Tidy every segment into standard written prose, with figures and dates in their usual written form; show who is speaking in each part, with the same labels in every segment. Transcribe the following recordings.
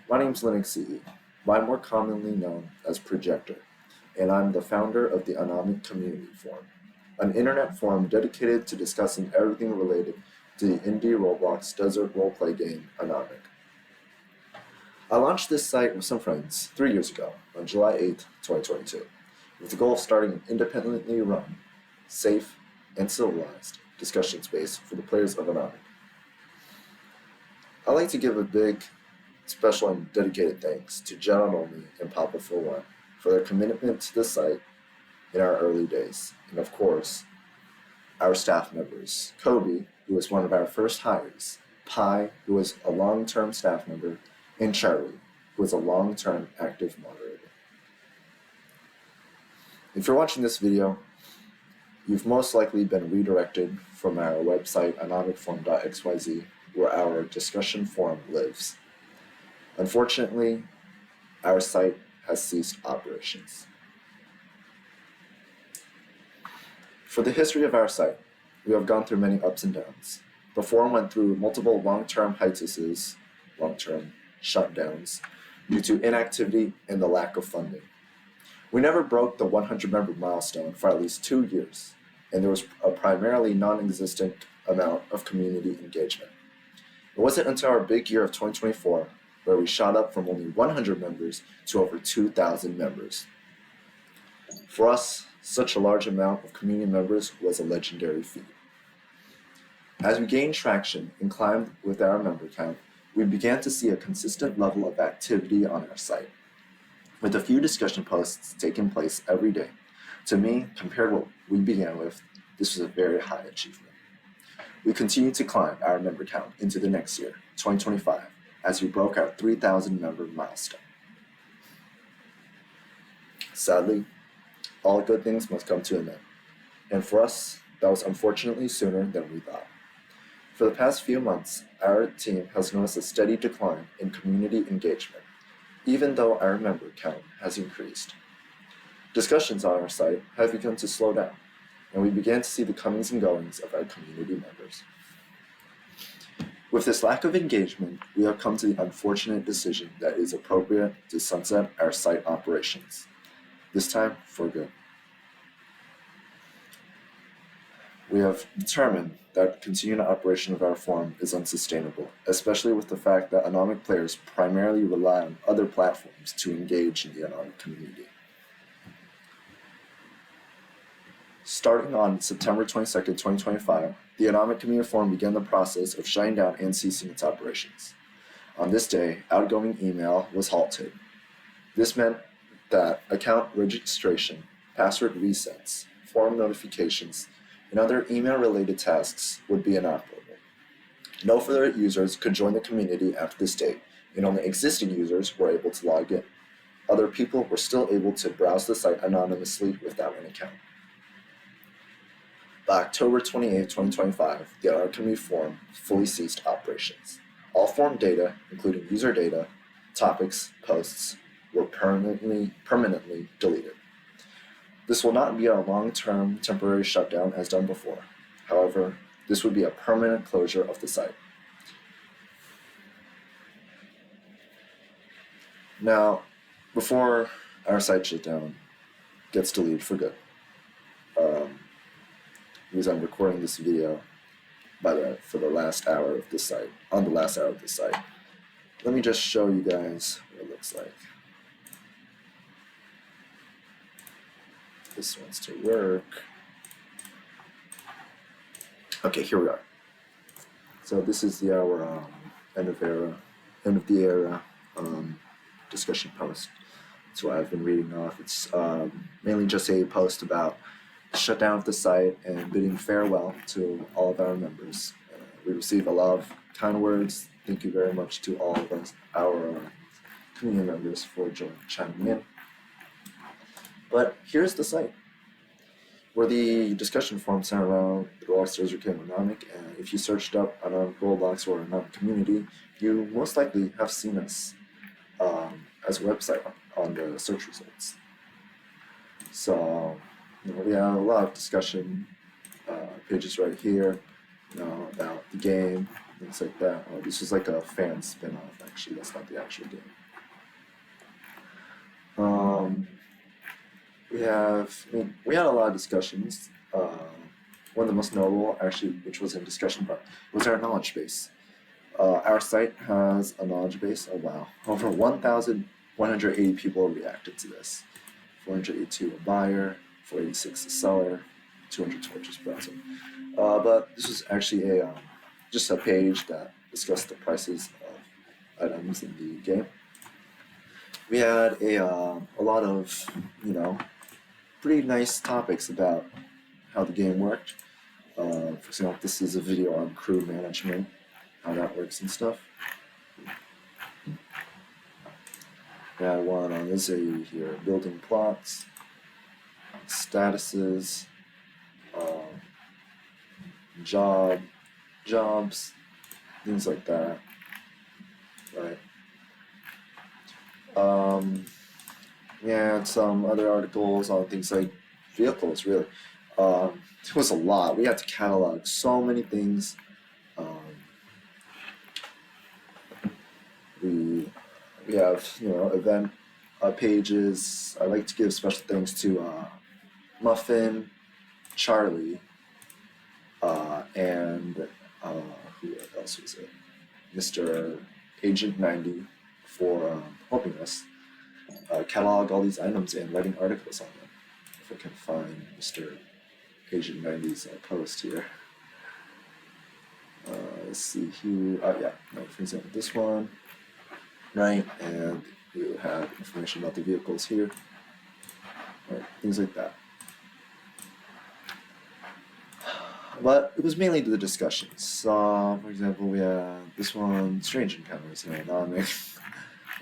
Speaker 1: My name is Linux CE, but I'm more commonly known as Projector, and I'm the founder of the Anomic Community Forum, an internet forum dedicated to discussing everything related to the indie Roblox desert roleplay game, Anomic. I launched this site with some friends 3 years ago, on July 8, 2022, with the goal of starting an independently run, safe, and civilized discussion space for the players of Anomic. I'd like to give a big, special, and dedicated thanks to Jeremy and Papa for One for their commitment to the site in our early days, and of course, our staff members, Kobe, who was one of our first hires, Pi, who was a long-term staff member, and Charlie, who was a long-term active moderator. If you're watching this video, you've most likely been redirected from our website anomicforum.xyz, where our discussion forum lives. Unfortunately, our site has ceased operations. For the history of our site, we have gone through many ups and downs. The forum went through multiple long-term hiatuses, long-term shutdowns, due to inactivity and the lack of funding. We never broke the 100-member milestone for at least 2 years, and there was a primarily non-existent amount of community engagement. It wasn't until our big year of 2024 where we shot up from only 100 members to over 2,000 members. For us, such a large amount of community members was a legendary feat. As we gained traction and climbed with our member count, we began to see a consistent level of activity on our site, with a few discussion posts taking place every day. To me, compared to what we began with, this was a very high achievement. We continued to climb our member count into the next year, 2025, as we broke our 3,000 member milestone. Sadly, all good things must come to an end, and for us, that was unfortunately sooner than we thought. For the past few months, our team has noticed a steady decline in community engagement, even though our member count has increased. Discussions on our site have begun to slow down, and we began to see the comings and goings of our community members. With this lack of engagement, we have come to the unfortunate decision that it is appropriate to sunset our site operations, this time for good. We have determined that continued operation of our forum is unsustainable, especially with the fact that Anomic players primarily rely on other platforms to engage in the Anomic community. Starting on September 22nd, 2025, the Anomic Community Forum began the process of shutting down and ceasing its operations. On this day, outgoing email was halted. This meant that account registration, password resets, forum notifications, and other email-related tasks would be inoperable. No further users could join the community after this date, and only existing users were able to log in. Other people were still able to browse the site anonymously without an account. By October 28, 2025, the Anomic Community Forum fully ceased operations. All forum data, including user data, topics, posts, were permanently deleted. This will not be a long-term temporary shutdown as done before. However, this would be a permanent closure of the site. Now, before our site shutdown gets deleted for good, because I'm recording this video for the last hour of the site, on the last hour of the site, let me just show you guys what it looks like. This wants to work. Okay, here we are. So this is our end of the era discussion post. That's what I've been reading off. It's mainly just a post about the shutdown of the site and bidding farewell to all of our members. We received a lot of kind words. Thank you very much to all of us, our community members, for chiming in. But here's the site, where the discussion forum centered around the Roblox desert game Anomic, and if you searched up Anomic Roblox or Anomic Community, you most likely have seen us as a website on the search results. So, we have a lot of discussion pages right here, about the game, things like that. Oh, this was like a fan spin-off, actually. That's not the actual game. We had a lot of discussions. One of the most notable, actually, which was in discussion part, was our knowledge base. Our site has a knowledge base. Oh wow, over 1,180 people reacted to this. 482 a buyer, 486 a seller, 212 just browsing. But this was actually just a page that discussed the prices of items in the game. We had a lot of pretty nice topics about how the game worked. For example, this is a video on crew management, how that works and stuff. We had one on this area here, building plots, statuses, jobs, things like that, right? We had some other articles on things like vehicles, really. It was a lot. We had to catalog so many things. We have event pages. I like to give special thanks to Muffin, Charlie, and who else was it? Mr. Agent 90 for helping us catalog all these items and writing articles on them. If I can find Mr. Agent 90's post here. Let's see here. For example, this one, right? And we have information about the vehicles here, right? Things like that. But it was mainly the discussions. For example, we have this one, strange encounters, Anomic.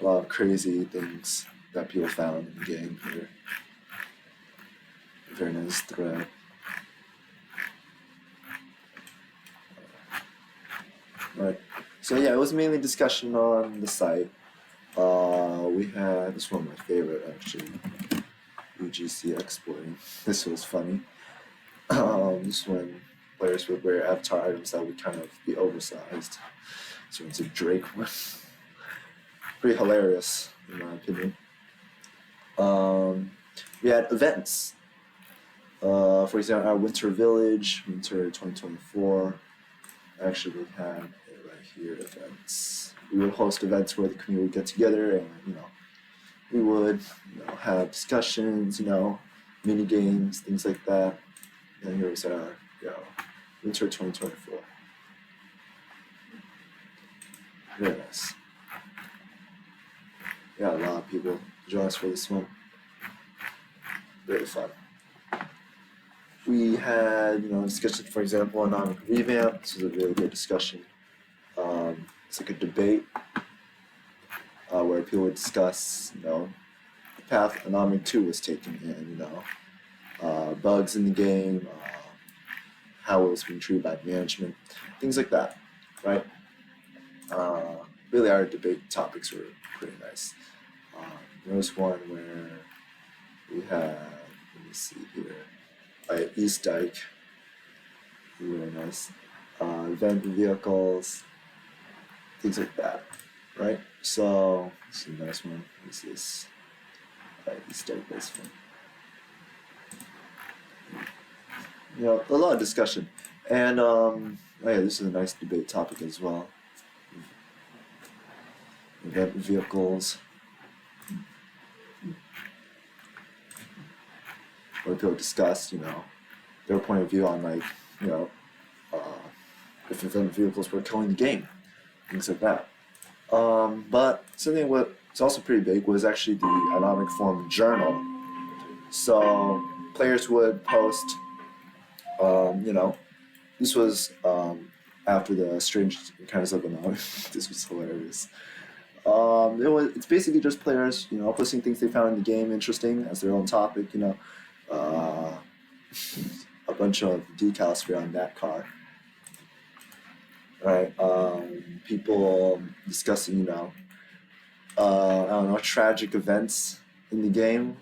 Speaker 1: A lot of crazy things that people found in the game here. Very nice thread. Right. So yeah, it was mainly discussion on the site. We had this one, my favorite actually, UGC exploiting. This was funny. This one, players would wear avatar items that would kind of be oversized. So it's a Drake one. Pretty hilarious, in my opinion. We had events. For example, our Winter Village, Winter 2024. Actually, we had it right here, events. We would host events where the community would get together and, we would, have discussions, mini games, things like that. And here was our, Winter 2024. Very nice. Yeah, a lot of people joined us for this one. Very fun. We had, discussion, for example, Anomic revamp. This was a really good discussion. It's like a debate where people would discuss, the path Anomic 2 was taking in, bugs in the game, how it was being treated by management, things like that, right? Really, our debate topics were pretty nice. There was one where we had, let me see here, East Dyke, really nice. Event vehicles, things like that, right? So this is a nice one. This is East Dyke based one. A lot of discussion, and this is a nice debate topic as well. Event vehicles. Where people discuss, their point of view on if event vehicles were killing the game, things like that. But something what's also pretty big was actually the Anomic Forum journal. So players would post, this was after the strange encounters of Anomic. This was hilarious. It's basically just players, posting things they found in the game interesting as their own topic, a bunch of decals around that car, right? People discussing, tragic events in the game.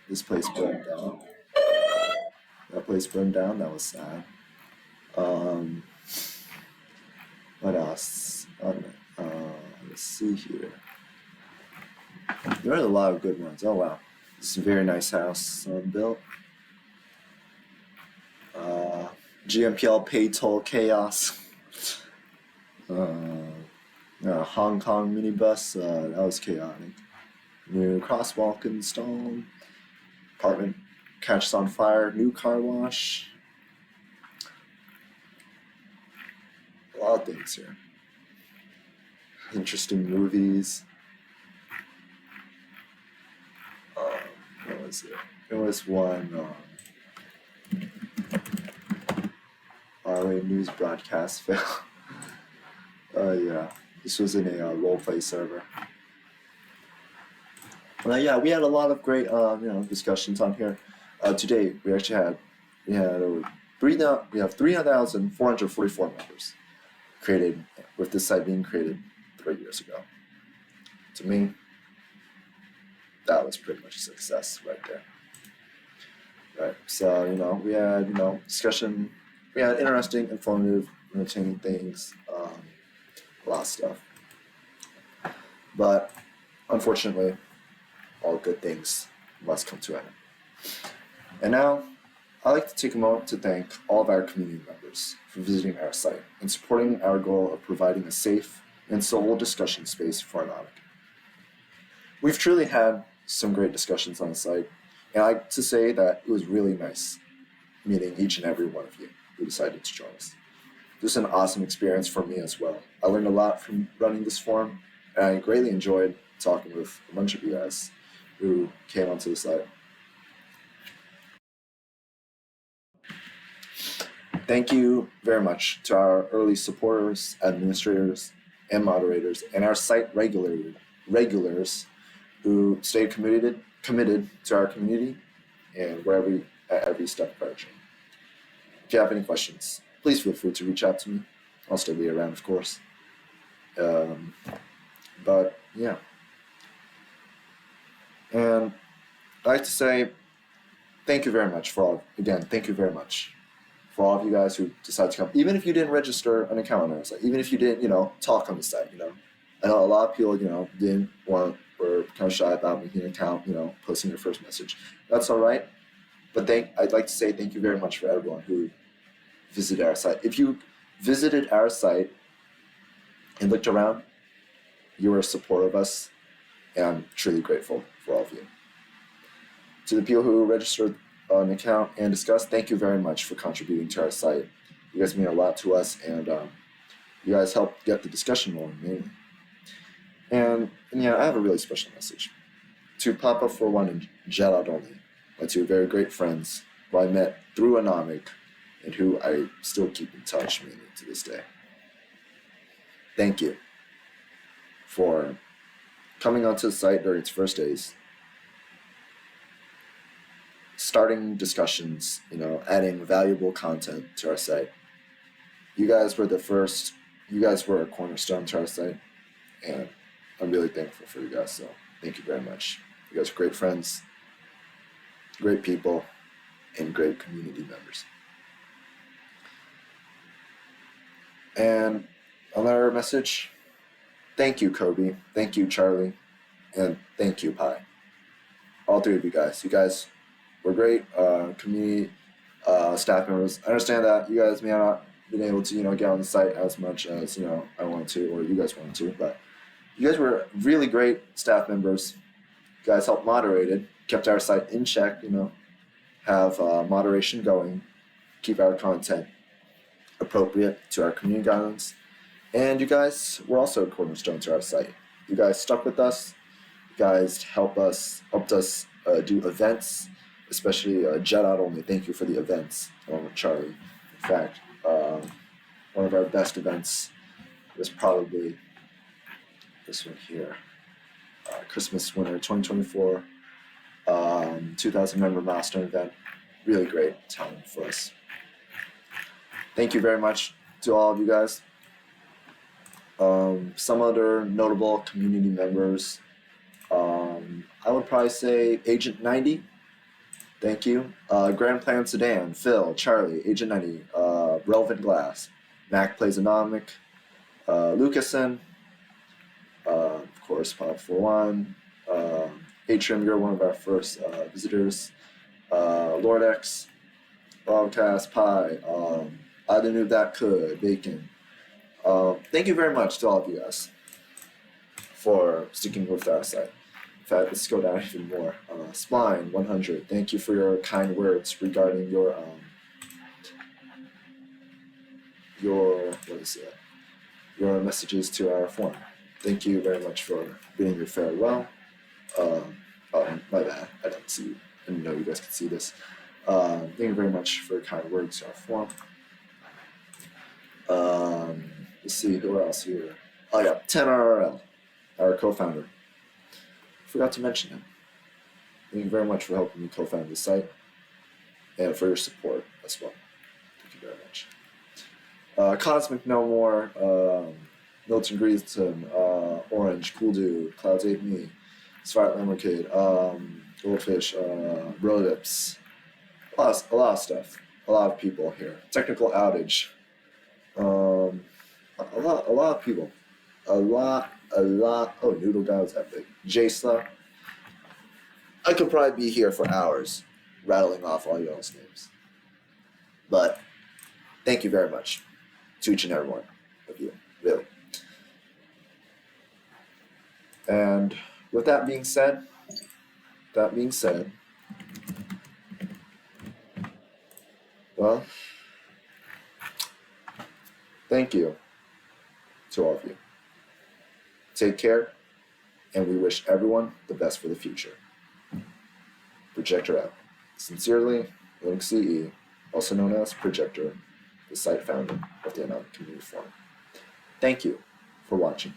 Speaker 1: This place burned down. That place burned down. That was sad. What else? Let's see here. There are a lot of good ones. Oh wow, this is a very nice house built. GMPL pay toll chaos. Hong Kong minibus. That was chaotic. New crosswalk installed. Apartment catches on fire. New car wash. A lot of things here. Interesting movies. What was it? It was one RA news broadcast fail. Yeah, this was in a roleplay server. Yeah, we had a lot of great discussions on here. Today we actually have 3,444 members created with this site being created 3 years ago. To me, that was pretty much a success right there. Right. So, we had, discussion, we had interesting, informative, entertaining things, a lot of stuff. But unfortunately, all good things must come to an end. And now, I'd like to take a moment to thank all of our community members for visiting our site and supporting our goal of providing a safe and civil discussion space for Anomic. We've truly had some great discussions on the site, and I'd like to say that it was really nice meeting each and every one of you who decided to join us. This was an awesome experience for me as well. I learned a lot from running this forum, and I greatly enjoyed talking with a bunch of you guys who came onto the site. Thank you very much to our early supporters, administrators, and moderators, and our site regulars who stayed committed to our community and at every step of our journey. If you have any questions, please feel free to reach out to me. I'll still be around, of course. But yeah. And I'd like to say thank you very much thank you very much for all of you guys who decided to come. Even if you didn't register an account on our site, even if you didn't, talk on the site, I know a lot of people, were kind of shy about making an account, posting their first message. That's all right. But I'd like to say thank you very much for everyone who visited our site. If you visited our site and looked around, you were a supporter of us, and I'm truly grateful for all of you. To the people who registered an account and discussed, thank you very much for contributing to our site. You guys mean a lot to us, and you guys helped get the discussion going, mainly. And I have a really special message. To Papa for One and Jet Out Only, my two very great friends who I met through Anomic and who I still keep in touch mainly to this day. Thank you for coming onto the site during its first days, starting discussions, adding valuable content to our site. You guys were a cornerstone to our site, and I'm really thankful for you guys, so thank you very much. You guys are great friends, great people, and great community members. And another message, thank you, Kobe, thank you, Charlie, and thank you, Pi. All three of you guys. You guys were great community staff members. I understand that you guys may not been able to, get on the site as much as, I wanted to, or you guys wanted to, but you guys were really great staff members. You guys helped moderated, kept our site in check, have moderation going, keep our content appropriate to our community guidelines. And you guys were also a cornerstone to our site. You guys stuck with us. You guys helped us do events, especially Jet Out Only. Thank you for the events, along with Charlie. In fact, one of our best events was probably this one here, Christmas winter 2024 2000 Member Milestone event. Really great time for us. Thank you very much to all of you guys. Some other notable community members, I would probably say Agent 90. Thank you. Grand Plan Sedan, Phil, Charlie, Agent 90, Relevant Glass, Mac Plays Anomic, Lucasen, of course, Pop41, Atrium, you're one of our first visitors, Lordex, Bobcast, Pi, I knew that could, Bacon. Thank you very much to all of you guys for sticking with our site. In fact, let's go down even more. Spline 100, thank you for your kind words regarding your your messages to our forum. Thank you very much for bidding your farewell. Oh, my bad. I didn't know you guys could see this. Thank you very much for your kind words to our forum. Let's see, who else here? Oh yeah, 10RRL, our co-founder. Forgot to mention him. Thank you very much for helping me co-found the site and for your support as well. Thank you very much. Cosmic No More, Milton Greason, Orange, Cool Dude, Clouds 8 Me, Svart Lemmerkid, Goldfish, Rodips, a lot of stuff, a lot of people here. Technical outage, a lot of people, a lot. Oh, Noodle Guy was epic. Jsla. I could probably be here for hours, rattling off all y'all's names. But thank you very much to each and every one of you, really. And with that being said, well, thank you to all of you. Take care, and we wish everyone the best for the future. Projector out. Sincerely, Link CE, also known as Projector, the site founder of the Anomic Community Forum. Thank you for watching.